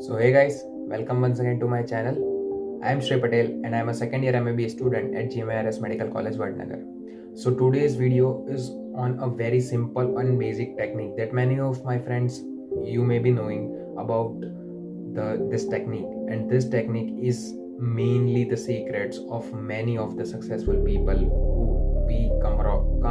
So hey guys, welcome once again to my channel. I am Shrey Patel and I am a second year MBBS student at GMIRS Medical College, Vadnagar. So today's video is on a very simple and basic technique that many of my friends you may be knowing about this technique, and this technique is mainly the secrets of many of the successful people who we come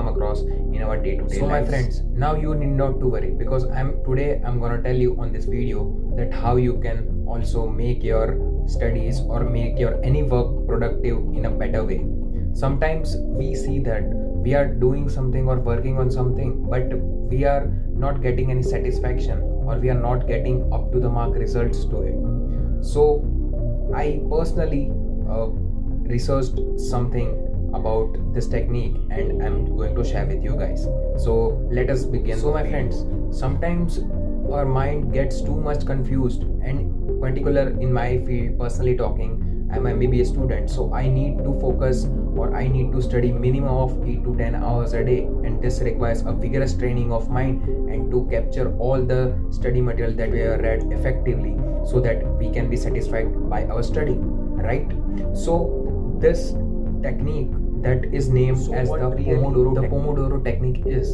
across in our day-to-day lives. So my friends, now you need not to worry, because I'm gonna tell you on this video that how you can also make your studies or make your any work productive in a better way. Sometimes we see that we are doing something or working on something, but we are not getting any satisfaction, or we are not getting up to the mark results to it. So I personally researched something about this technique and I'm going to share with you guys. So let us begin. So my friends, sometimes our mind gets too much confused, and particular in my field, personally talking, I'm a MBBS student, so I need to focus, or I need to study minimum of 8 to 10 hours a day, and this requires a vigorous training of mind and to capture all the study material that we have read effectively, so that we can be satisfied by our study, right? So this technique that is named as the Pomodoro technique is.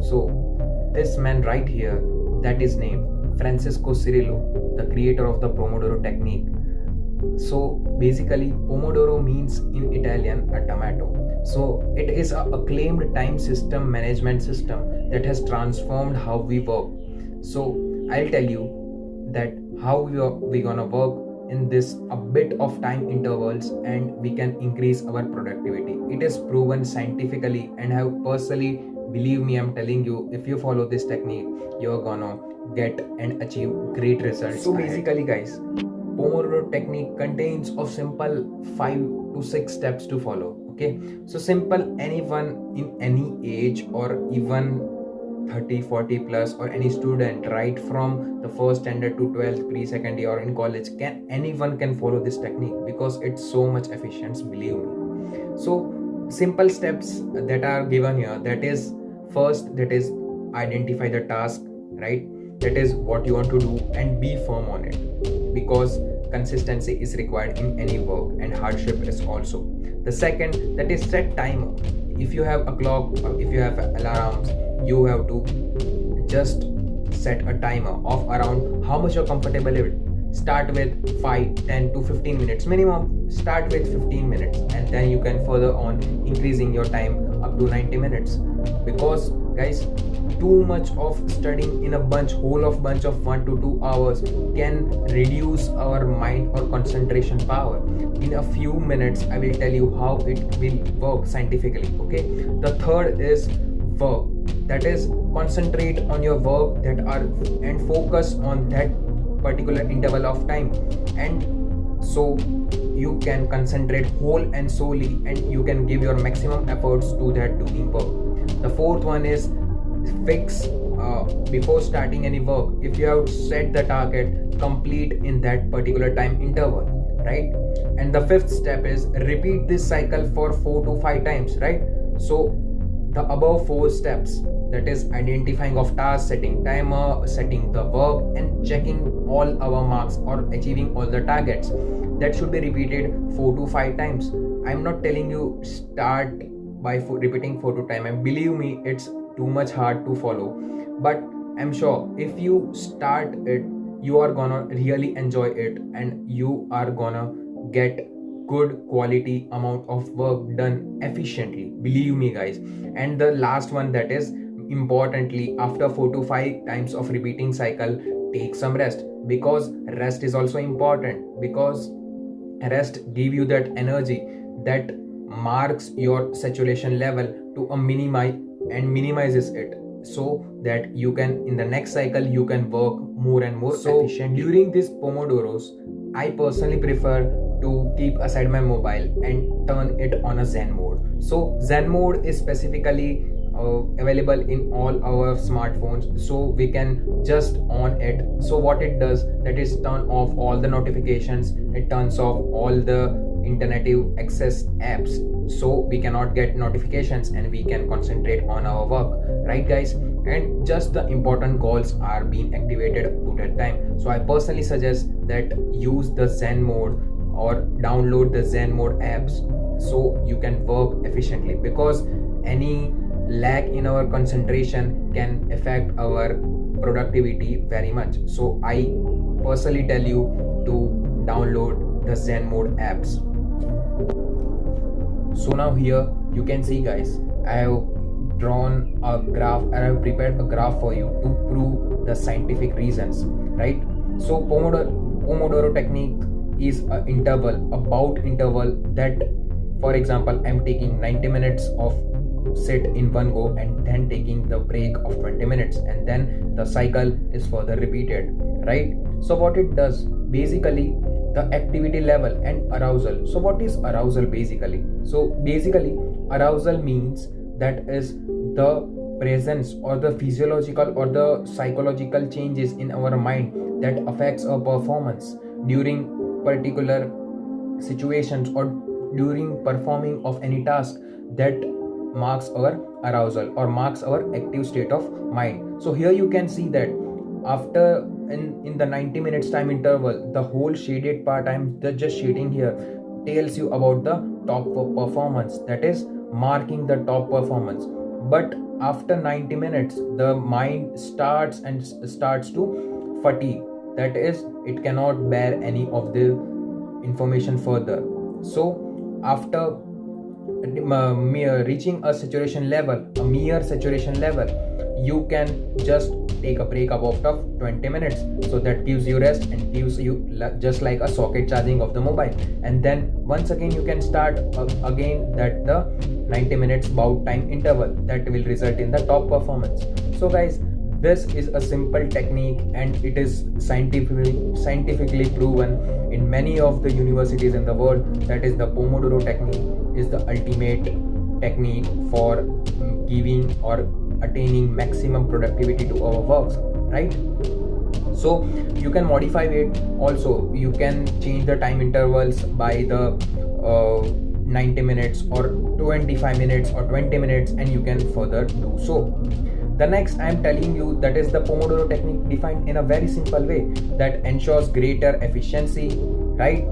So this man right here, that is named Francisco Cirillo, the creator of the Pomodoro technique. So basically Pomodoro means in Italian a tomato. So it is a acclaimed time system management system that has transformed how we work. So I'll tell you that how we gonna work in this a bit of time intervals, and we can increase our productivity. It is proven scientifically, and I have personally, believe me, I'm telling you, if you follow this technique, you're gonna get and achieve great results. So basically guys, Pomodoro technique contains of simple 5 to 6 steps to follow. Okay, so simple, anyone in any age, or even 30, 40 plus, or any student right from the first standard to 12th, pre-second year, or in college, anyone can follow this technique, because it's so much efficient, believe me. So simple steps that are given here, that is, first, that is identify the task, right? That is what you want to do, and be firm on it, because consistency is required in any work, and hardship is also. The second, that is set timer. If you have a clock, or if you have alarms, you have to just set a timer of around how much you're comfortable with. Start with 5, 10 to 15 minutes minimum. Start with 15 minutes, and then you can further on increasing your time up to 90 minutes. Because guys, too much of studying in a bunch of 1 to 2 hours can reduce our mind or concentration power. In a few minutes I will tell you how it will work scientifically. Okay, the third is work. That is, concentrate on your work and focus on that particular interval of time, and so you can concentrate whole and solely, and you can give your maximum efforts to that doing work. The fourth one is fix before starting any work. If you have set the target, complete in that particular time interval, right? And the fifth step is repeat this cycle for 4 to 5 times, right? So the above 4 steps, that is identifying of tasks, setting timer, setting the work, and checking all our marks or achieving all the targets, that should be repeated 4 to 5 times. I'm not telling you start by repeating 4 to 5 times, and believe me, it's too much hard to follow, but I'm sure if you start it, you are gonna really enjoy it, and you are gonna get good quality amount of work done efficiently, believe me guys. And the last one, that is importantly, after 4 to 5 times of repeating cycle, take some rest, because rest is also important, because rest give you that energy that marks your saturation level to a minimizes it, so that you can, in the next cycle, you can work more and more efficiently. During these Pomodoros, I personally prefer to keep aside my mobile and turn it on a Zen mode. So Zen mode is specifically available in all our smartphones, so we can just on it. So what it does, that is turn off all the notifications, it turns off all the internet access apps, so we cannot get notifications and we can concentrate on our work, right guys? and just the important goals are being activated to that time. So I personally suggest that use the Zen mode or download the Zen mode apps so you can work efficiently, because any lack in our concentration can affect our productivity very much. So I personally tell you to download the Zen mode apps. So now here you can see, guys, I have drawn a graph, I have prepared a graph for you to prove the scientific reasons, right? So Pomodoro technique is a bout interval that, for example, I'm taking 90 minutes of sit in one go and then taking the break of 20 minutes, and then the cycle is further repeated, right? So what it does basically, the activity level and arousal. So what is arousal basically? So basically arousal means that is the presence or the physiological or the psychological changes in our mind that affects our performance during particular situations or during performing of any task, that marks our arousal or marks our active state of mind. So here you can see that after in the 90 minutes time interval, the whole shaded part I'm just shading here tells you about the top performance, that is marking the top performance. But after 90 minutes the mind starts to fatigue, that is it cannot bear any of the information further. So after reaching a mere saturation level, you can just take a break about of 20 minutes. So that gives you rest and gives you just like a socket charging of the mobile, and then once again you can start again that the 90 minutes bout time interval that will result in the top performance. So guys, this is a simple technique and it is scientifically proven in many of the universities in the world, that is the Pomodoro technique is the ultimate technique for giving or attaining maximum productivity to our works, right? So you can modify it also. You can change the time intervals by the 90 minutes or 25 minutes or 20 minutes, and you can further do so. The next I am telling you, that is the Pomodoro technique defined in a very simple way that ensures greater efficiency, right?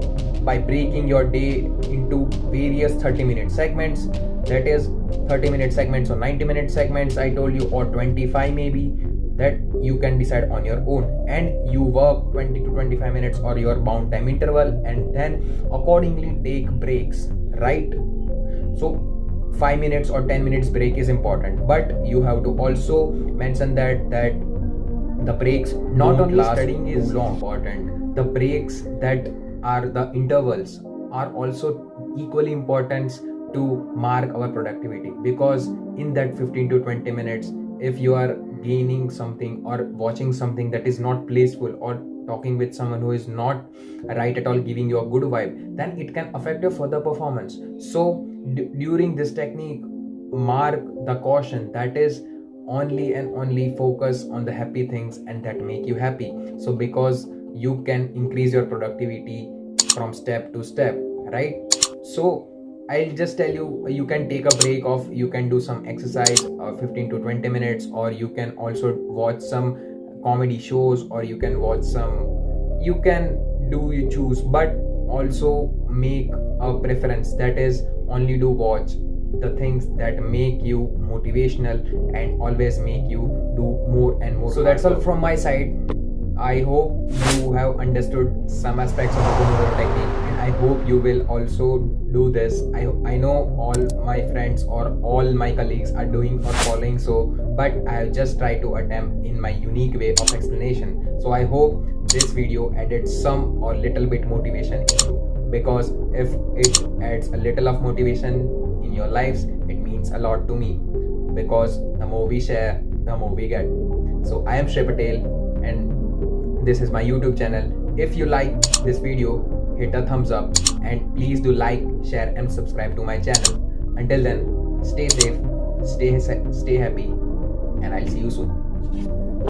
By breaking your day into various 30-minute segments, that is 30-minute segments or 90-minute segments I told you, or 25 maybe, that you can decide on your own, and you work 20 to 25 minutes or your bound time interval, and then accordingly take breaks, right? So 5 minutes or 10 minutes break is important, but you have to also mention that the breaks not only studying is long important, the breaks that are the intervals are also equally important to mark our productivity, because in that 15 to 20 minutes, if you are gaining something or watching something that is not blissful or talking with someone who is not right at all giving you a good vibe, then it can affect your further performance. So during this technique, mark the caution, that is only and only focus on the happy things and that make you happy. So because you can increase your productivity from step to step, right? So I'll just tell you, you can take a break of, you can do some exercise 15 to 20 minutes, or you can also watch some comedy shows, or you can watch some, you can do, you choose, but also make a preference, that is only do watch the things that make you motivational and always make you do more and more. So that's all from my side. I hope you have understood some aspects of the Pomodoro technique, and I hope you will also do this. I know all my friends or all my colleagues are doing or following so, but I'll just try to attempt in my unique way of explanation. So I hope this video added some or little bit motivation in you, because if it adds a little of motivation in your lives, it means a lot to me, because the more we share, the more we get. So I am Shrey Patel, and this is my YouTube channel. If you like this video, hit a thumbs up, and please do like, share and subscribe to my channel. Until then, stay safe, stay happy, and I'll see you soon.